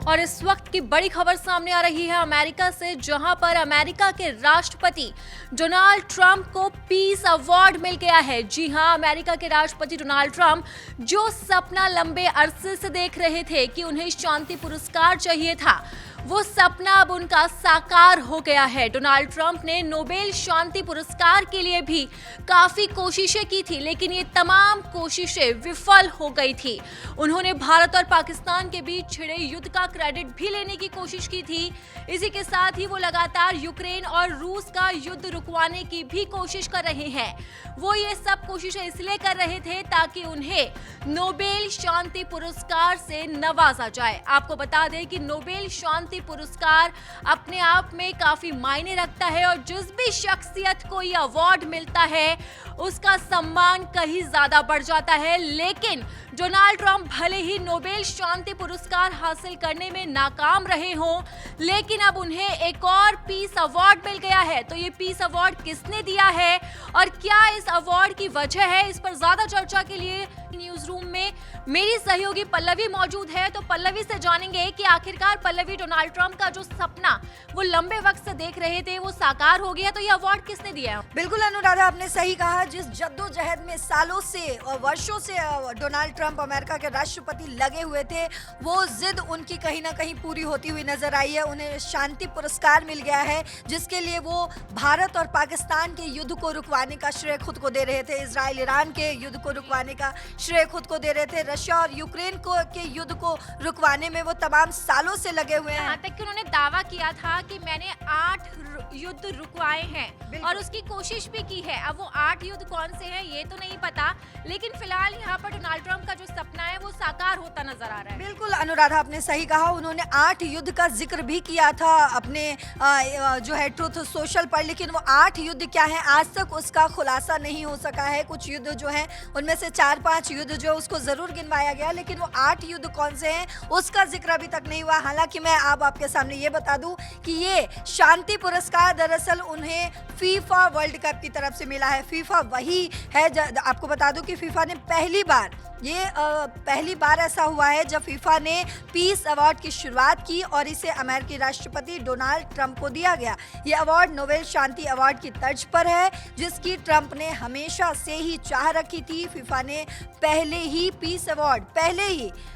और इस वक्त की बड़ी खबर सामने आ रही है अमेरिका से, जहां पर अमेरिका के राष्ट्रपति डोनाल्ड ट्रंप को पीस अवार्ड मिल गया है। जी हां, अमेरिका के राष्ट्रपति डोनाल्ड ट्रंप जो सपना लंबे अरसे से देख रहे थे कि उन्हें शांति पुरस्कार चाहिए था, वो सपना अब उनका साकार हो गया है। डोनाल्ड ट्रंप ने नोबेल शांति पुरस्कार के लिए भी काफी कोशिशें की थी, लेकिन ये तमाम कोशिशें विफल हो गई थी। उन्होंने भारत और पाकिस्तान के बीच छिड़े युद्ध का क्रेडिट भी लेने की कोशिश की थी। इसी के साथ ही वो लगातार यूक्रेन और रूस का युद्ध रुकवाने की भी कोशिश कर रहे हैं। वो ये सब कोशिशें इसलिए कर रहे थे ताकि उन्हें नोबेल शांति पुरस्कार से नवाजा जाए। आपको बता दें कि नोबेल शांति पुरस्कार अपने आप में काफी मायने रखता है और जिस भी शख्सियत को यह अवार्ड मिलता है उसका सम्मान कहीं ज्यादा बढ़ जाता है। लेकिन डोनाल्ड ट्रंप भले ही नोबेल शांति पुरस्कार हासिल करने में नाकाम रहे हों, लेकिन अब उन्हें एक और पीस अवार्ड मिल गया है। तो ये पीस अवार्ड किसने दिया है और क्या इस अवार्ड की वजह है, इस पर ज्यादा चर्चा के लिए न्यूज रूम में मेरी सहयोगी पल्लवी मौजूद है। तो पल्लवी से जानेंगे कि आखिरकार पल्लवी, डोनाल्ड ट्रंप का जो सपना वो लंबे वक्त से देख रहे थे वो साकार हो गया, तो ये अवार्ड किसने दिया? बिल्कुल अनुराधा, आपने सही कहा। जिस जद्दोजहद में सालों से और वर्षों से डोनाल्ड ट्रंप अमेरिका के राष्ट्रपति लगे हुए थे, वो जिद उनकी कहीं ना कहीं पूरी होती हुई नजर आई है। उन्हें शांति पुरस्कार मिल गया है, जिसके लिए वो भारत और पाकिस्तान के युद्ध को रुकवाने का श्रेय खुद को दे रहे थे। इजराइल ईरान के युद्ध को रुकवाने का श्रेय खुद को दे रहे थे। रशिया और यूक्रेन के युद्ध को रुकवाने में वो तमाम सालों से लगे हुए हैं। यहाँ तक कि उन्होंने दावा किया था कि मैंने 8 युद्ध रुकवाए हैं और उसकी कोशिश भी की है। अब वो 8 युद्ध कौन से हैं ये तो नहीं पता, लेकिन फिलहाल यहाँ पर डोनाल्ड ट्रंप का जो सपना है वो साकार होता नजर आ रहा है। बिल्कुल अनुराधा, आपने सही कहा। उन्होंने 8 युद्ध का जिक्र भी किया था अपने जो है ट्रुथ सोशल पर, लेकिन वो 8 युद्ध क्या है आज तक उसका खुलासा नहीं हो सका है। कुछ युद्ध जो है उनमें से 4-5 युद्ध जो उसको जरूर गिनवाया गया, लेकिन वो 8 युद्ध कौन से हैं उसका जिक्र अभी तक नहीं हुआ। हालांकि मैं अब आपके सामने ये बता दूं कि ये शांति पुरस्कार दरअसल उन्हें फीफा वर्ल्ड कप की तरफ से मिला है। फीफा वही है, आपको बता दूं कि फीफा ने पहली बार ऐसा हुआ है जब फीफा ने पीस अवार्ड की शुरुआत की और इसे अमेरिकी राष्ट्रपति डोनाल्ड ट्रंप को दिया गया। ये अवार्ड नोबेल शांति अवार्ड की तर्ज पर है, जिसकी ट्रंप ने हमेशा से ही चाह रखी थी। फीफा ने पहले ही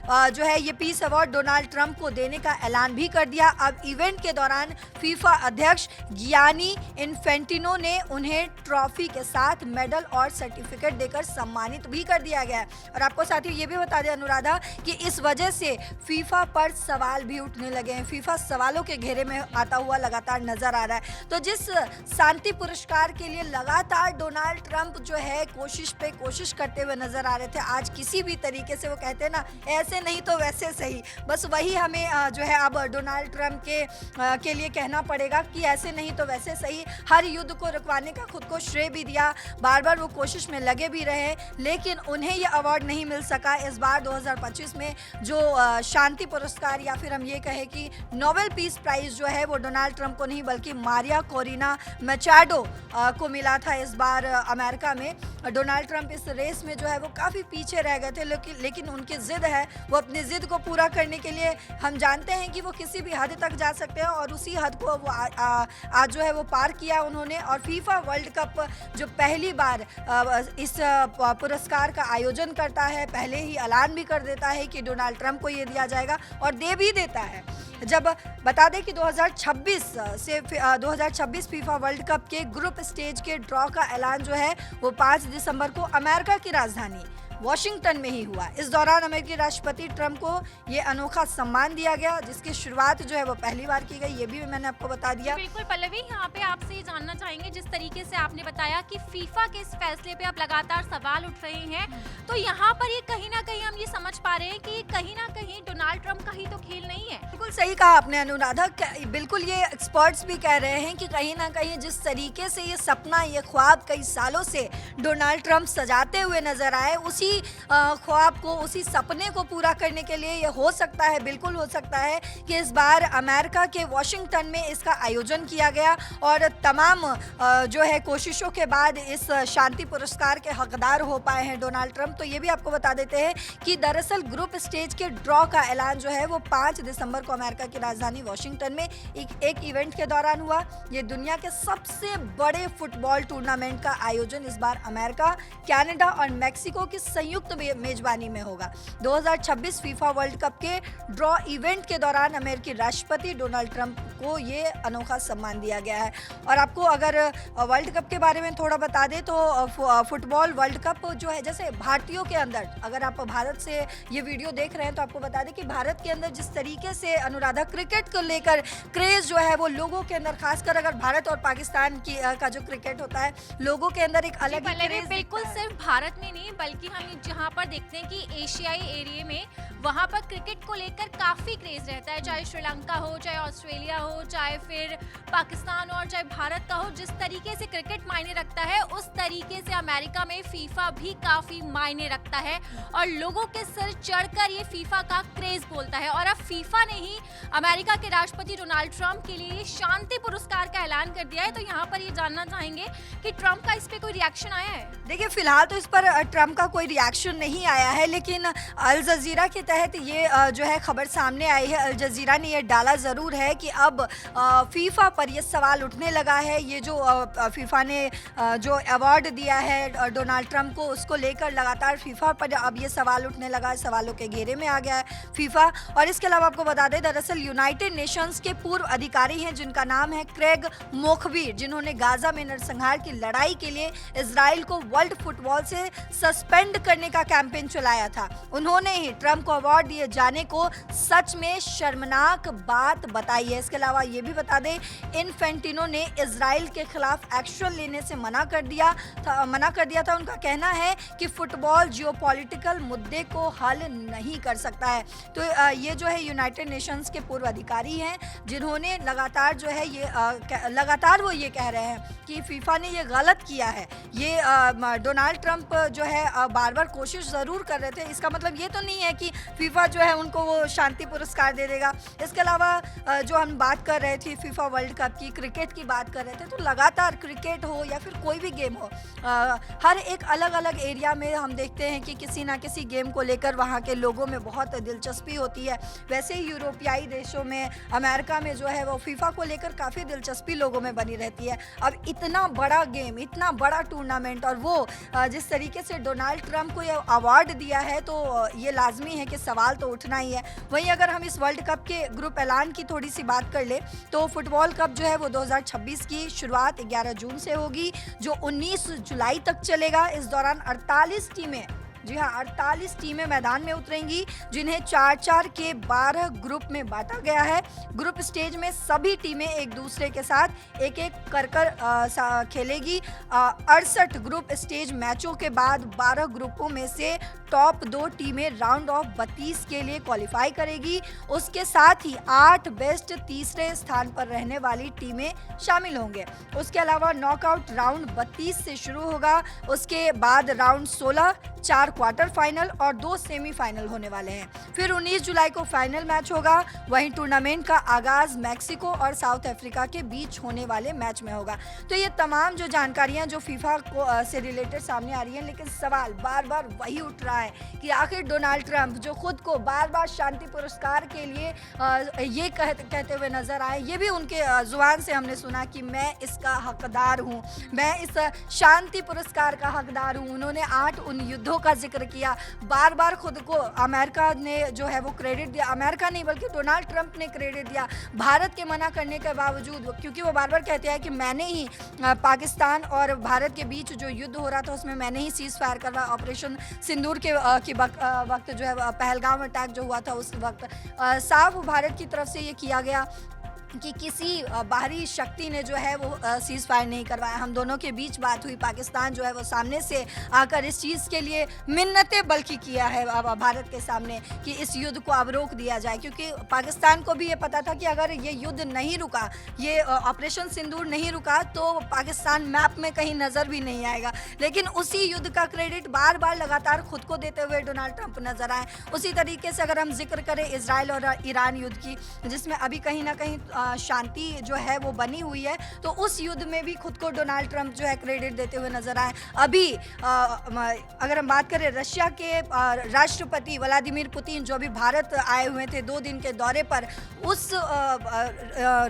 जो है ये पीस अवार्ड डोनाल्ड ट्रंप को देने का ऐलान भी कर दिया। अब इवेंट के दौरान फीफा अध्यक्ष गियानी इन्फेंटिनो ने उन्हें ट्रॉफी के साथ मेडल और सर्टिफिकेट देकर सम्मानित भी कर दिया गया। और आपको साथियों ये भी बता दें अनुराधा कि इस वजह से फीफा पर सवाल भी उठने लगे हैं। फीफा सवालों के घेरे में आता हुआ लगातार नजर आ रहा है। तो जिस शांति पुरस्कार के लिए लगातार डोनाल्ड ट्रंप जो है कोशिश करते हुए नजर आ रहे थे, आज किसी भी तरीके से वो कहते हैं ना, ऐसे नहीं तो वैसे सही, बस वही हमें जो है अब डोनाल्ड ट्रंप के लिए कहना पड़ेगा कि ऐसे नहीं तो वैसे सही। हर युद्ध को रुकवाने का खुद को श्रेय भी दिया, बार बार वो कोशिश में लगे भी रहे, लेकिन उन्हें ये अवार्ड नहीं मिल सका। इस बार 2025 में जो शांति पुरस्कार या फिर हम ये कहें कि नोबेल पीस प्राइज जो है वो डोनाल्ड ट्रंप को नहीं बल्कि मारिया कोरिना मैचाडो को मिला था। इस बार अमेरिका में डोनाल्ड ट्रंप इस रेस में जो है वो काफ़ी पीछे रह गए थे, लेकिन उनकी जिद है, वो अपनी जिद को पूरा करने के लिए हम जानते हैं कि वो किसी भी हद तक जा सकते हैं और उसी हद को वो आज जो है वो पार किया उन्होंने। और फीफा वर्ल्ड कप जो पहली बार इस पुरस्कार का आयोजन करता है, पहले ही ऐलान भी कर देता है कि डोनाल्ड ट्रंप को ये दिया जाएगा और दे भी देता है। जब बता दें कि 2026 फीफा वर्ल्ड कप के ग्रुप स्टेज के ड्रॉ का ऐलान जो है वो 5 दिसंबर को अमेरिका की राजधानी वॉशिंगटन में ही हुआ। इस दौरान अमेरिकी राष्ट्रपति ट्रंप को ये अनोखा सम्मान दिया गया, जिसकी शुरुआत जो है वो पहली बार की गई। ये भी मैंने आपको बता दिया। बिल्कुल पल्लवी, यहाँ पे आपसे ये जानना चाहेंगे, जिस तरीके से आपने बताया कि फीफा के इस फैसले पे अब लगातार सवाल उठ रहे हैं, तो यहाँ पर ये कहीं ना कहीं हम ये समझ पा रहे हैं कि कहीं ना कहीं डोनाल्ड ट्रंप का ही तो खेल नहीं है। बिल्कुल सही कहा आपने अनुराधा, बिल्कुल ये एक्सपर्ट्स भी कह रहे हैं कि कहीं ना कहीं जिस तरीके से ये सपना, ये ख्वाब कई सालों से डोनाल्ड ट्रंप सजाते हुए नजर आए, उसी ख्वाब को, उसी सपने को पूरा करने के लिए ये हो सकता है, बिल्कुल हो सकता है कि इस बार अमेरिका के वॉशिंगटन में इसका आयोजन किया गया और तमाम जो है कोशिशों के बाद इस शांति पुरस्कार के हकदार हो पाए हैं डोनाल्ड ट्रंप। तो ये भी आपको बता देते हैं कि दरअसल ग्रुप स्टेज के ड्रॉ का ऐलान जो है वो 5 दिसंबर को अमेरिका की राजधानी वॉशिंगटन में एक इवेंट के दौरान हुआ। ये दुनिया के सबसे बड़े फुटबॉल टूर्नामेंट का आयोजन इस बार अमेरिका, कनाडा और मेक्सिको की संयुक्त मेजबानी में होगा। 2026 फीफा वर्ल्ड कप के ड्रॉ इवेंट के दौरान अमेरिकी राष्ट्रपति डोनाल्ड ट्रंप को ये अनोखा सम्मान दिया गया है। और आपको अगर वर्ल्ड कप के बारे में थोड़ा बता दें तो फुटबॉल वर्ल्ड कप जो है, जैसे भारतीयों के अंदर, अगर आप भारत से ये वीडियो देख रहे हैं तो आपको बता दें कि भारत के अंदर जिस तरीके से अनुराधा क्रिकेट को लेकर क्रेज जो है वो लोगों के अंदर, खासकर अगर भारत और पाकिस्तान की का जो क्रिकेट होता है, लोगों के अंदर एक अलग ही क्रेज बिल्कुल सिर्फ भारत में नहीं बल्कि हम जहाँ पर देखते हैं कि एशियाई एरिया में वहाँ पर क्रिकेट को लेकर काफी क्रेज रहता है, चाहे श्रीलंका हो, चाहे ऑस्ट्रेलिया हो, चाहे फिर पाकिस्तान हो और चाहे भारत का हो। जिस तरीके से क्रिकेट मायने रखता है उस तरीके से अमेरिका में फीफा भी काफी मायने रखता है और लोगों के सिर चढ़कर ये फीफा का क्रेज बोलता है। और अब फीफा ने ही अमेरिका के राष्ट्रपति डोनाल्ड ट्रंप के लिए शांति पुरस्कार का ऐलान कर दिया है। तो यहाँ पर ये जानना चाहेंगे कि ट्रंप का इस पे कोई रिएक्शन आया है? देखिए, फिलहाल तो इस पर ट्रंप का कोई रिएक्शन नहीं आया है, लेकिन अल जजीरा के तहत ये जो है खबर सामने आई है। अल जजीरा ने ये डाला ज़रूर है कि अब फीफा पर ये सवाल उठने लगा है। ये जो फीफा ने जो अवार्ड दिया है डोनाल्ड ट्रंप को, उसको लेकर लगातार फीफा पर अब ये सवाल उठने लगा है, सवालों के घेरे में आ गया है फीफा। और इसके अलावा आपको बता दें, दरअसल यूनाइटेड नेशंस के पूर्व अधिकारी हैं जिनका नाम है क्रेग मोखबीर, जिन्होंने गाजा में नरसंहार की लड़ाई के लिए इजराइल को वर्ल्ड फुटबॉल से सस्पेंड करने का कैंपेन चलाया था। उन्होंने ही ट्रंप को अवार्ड दिए जाने को सच में शर्मनाक बात बताई है। इसके अलावा ये भी बता दें, इन्फेंटिनो ने इजराइल के खिलाफ एक्शन लेने से मना कर दिया था। उनका कहना है कि फुटबॉल जियोपॉलिटिकल मुद्दे को हल नहीं कर सकता है। तो ये जो है यूनाइटेड नेशंस के पूर्व अधिकारी हैं जिन्होंने लगातार जो है लगातार वो ये कह रहे हैं कि फीफा ने ये गलत किया है। ये डोनाल्ड ट्रंप जो है बार बार कोशिश ज़रूर कर रहे थे। इसका मतलब ये तो नहीं है कि फीफा जो है उनको वो शांति पुरस्कार दे देगा। इसके अलावा जो हम बात कर रहे थे फीफा वर्ल्ड कप की, क्रिकेट की बात कर रहे थे, तो लगातार क्रिकेट हो या फिर कोई भी गेम हो, हर एक अलग अलग एरिया में हम देखते हैं कि किसी ना किसी गेम को लेकर वहाँ के लोगों में बहुत दिलचस्पी होती है। वैसे ही यूरोपियाई देशों में, अमेरिका में जो है वो फीफा को लेकर काफ़ी दिलचस्पी लोगों में बनी रहती है। अब इतना बड़ा गेम, इतना बड़ा टूर्नामेंट, और वो जिस तरीके से डोनाल्ड ट्रंप को ये अवार्ड दिया है, तो ये लाजमी है कि सवाल तो उठना ही है। वहीं अगर हम इस वर्ल्ड कप के ग्रुप ऐलान की थोड़ी सी बात कर ले तो फुटबॉल कप जो है वो 2026 की शुरुआत 11 जून से होगी, जो 19 जुलाई तक चलेगा। इस दौरान 48 टीमें, जी हाँ 48 टीमें मैदान में उतरेंगी, जिन्हें 4-4 के 12 ग्रुप में बांटा गया है। ग्रुप स्टेज में सभी टीमें एक दूसरे के साथ एक एक कर खेलेगी। 68 ग्रुप स्टेज मैचों के बाद 12 ग्रुपों में से टॉप 2 टीमें राउंड ऑफ 32 के लिए क्वालिफाई करेगी। उसके साथ ही 8 बेस्ट तीसरे स्थान पर रहने वाली टीमें शामिल होंगे। उसके अलावा नॉकआउट राउंड 32 से शुरू होगा। उसके बाद राउंड 16, 4 क्वार्टर फाइनल और 2 सेमीफाइनल होने वाले हैं। फिर 19 जुलाई को फाइनल मैच होगा। वहीं टूर्नामेंट का आगाज मैक्सिको और साउथ अफ्रीका के बीच होने वाले मैच में होगा। तो ये तमाम जो जानकारियां जो फीफा को से रिलेटेड सामने आ रही हैं, लेकिन सवाल बार बार वही उठ रहा है कि आखिर डोनाल्ड ट्रंप जो खुद को बार बार शांति पुरस्कार के लिए ये कहते हुए नजर आए, ये भी उनके जुबान से हमने सुना कि मैं इसका हकदार हूँ, मैं इस शांति पुरस्कार का हकदार हूँ। उन्होंने 8 उन युद्धों का जिक्र किया, बार बार खुद को अमेरिका ने जो है वो क्रेडिट दिया, अमेरिका नहीं बल्कि डोनाल्ड ट्रंप ने क्रेडिट दिया भारत के मना करने के बावजूद, क्योंकि वो बार बार कहते हैं कि मैंने ही पाकिस्तान और भारत के बीच जो युद्ध हो रहा था उसमें मैंने ही सीज फायर करवाया। ऑपरेशन सिंदूर के वक्त जो है पहलगाम अटैक जो हुआ था उस वक्त साफ भारत की तरफ से ये किया गया कि किसी बाहरी शक्ति ने जो है वो सीज फायर नहीं करवाया। हम दोनों के बीच बात हुई, पाकिस्तान जो है वो सामने से आकर इस चीज़ के लिए मिन्नतें बल्कि किया है भारत के सामने कि इस युद्ध को अब रोक दिया जाए, क्योंकि पाकिस्तान को भी ये पता था कि अगर ये युद्ध नहीं रुका, ये ऑपरेशन सिंदूर नहीं रुका, तो पाकिस्तान मैप में कहीं नज़र भी नहीं आएगा। लेकिन उसी युद्ध का क्रेडिट बार बार लगातार खुद को देते हुए डोनाल्ड ट्रंप नजर आए। उसी तरीके से अगर हम जिक्र करें इजराइल और ईरान युद्ध की, जिसमें अभी कहीं ना कहीं शांति जो है वो बनी हुई है, तो उस युद्ध में भी खुद को डोनाल्ड ट्रंप जो है क्रेडिट देते हुए नजर आए। अभी अगर हम बात करें रशिया के राष्ट्रपति व्लादिमीर पुतिन जो अभी भारत आए हुए थे 2 दिन के दौरे पर, उस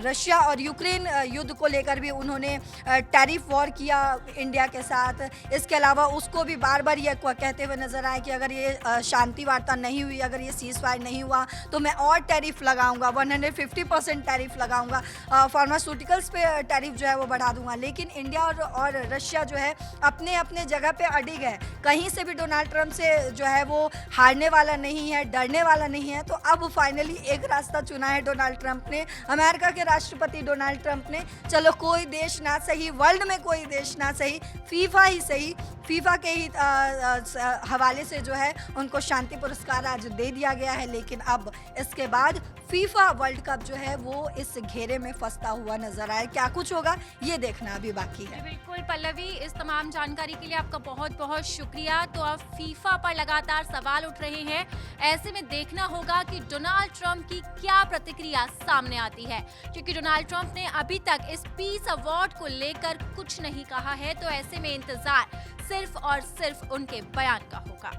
रशिया और यूक्रेन युद्ध को लेकर भी उन्होंने टैरिफ वॉर किया इंडिया के साथ। इसके अलावा उसको भी बार बार ये कहते हुए नजर आए कि अगर ये शांति वार्ता नहीं हुई, अगर ये सीज फायर नहीं हुआ तो मैं और टैरिफ लगाऊंगा, 150% टैरिफ लगाऊंगा, फार्मास्यूटिकल्स पे टैरिफ जो है वो बढ़ा दूंगा। लेकिन इंडिया और रशिया जो है अपने अपने जगह पे अडिग है, कहीं से भी डोनाल्ड ट्रंप से जो है वो हारने वाला नहीं है, डरने वाला नहीं है। तो अब फाइनली एक रास्ता चुना है डोनाल्ड ट्रंप ने, अमेरिका के राष्ट्रपति डोनाल्ड ट्रंप ने। चलो कोई देश ना सही, वर्ल्ड में कोई देश ना सही, फीफा ही सही, फीफा के ही हवाले से जो है उनको शांति पुरस्कार आज दे दिया गया है। लेकिन अब इसके बाद फीफा वर्ल्ड कप जो है वो इस घेरे में फंसता हुआ नजर आए। क्या कुछ होगा ये देखना अभी बाकी है। बिल्कुल पल्लवी, इस तमाम जानकारी के लिए आपका बहुत बहुत शुक्रिया। तो अब फीफा पर लगातार सवाल उठ रहे हैं, ऐसे में देखना होगा कि डोनाल्ड ट्रंप की क्या प्रतिक्रिया सामने आती है, क्योंकि डोनाल्ड ट्रंप ने अभी तक इस पीस अवार्ड को लेकर कुछ नहीं कहा है। तो ऐसे में इंतजार सिर्फ और सिर्फ उनके बयान का होगा।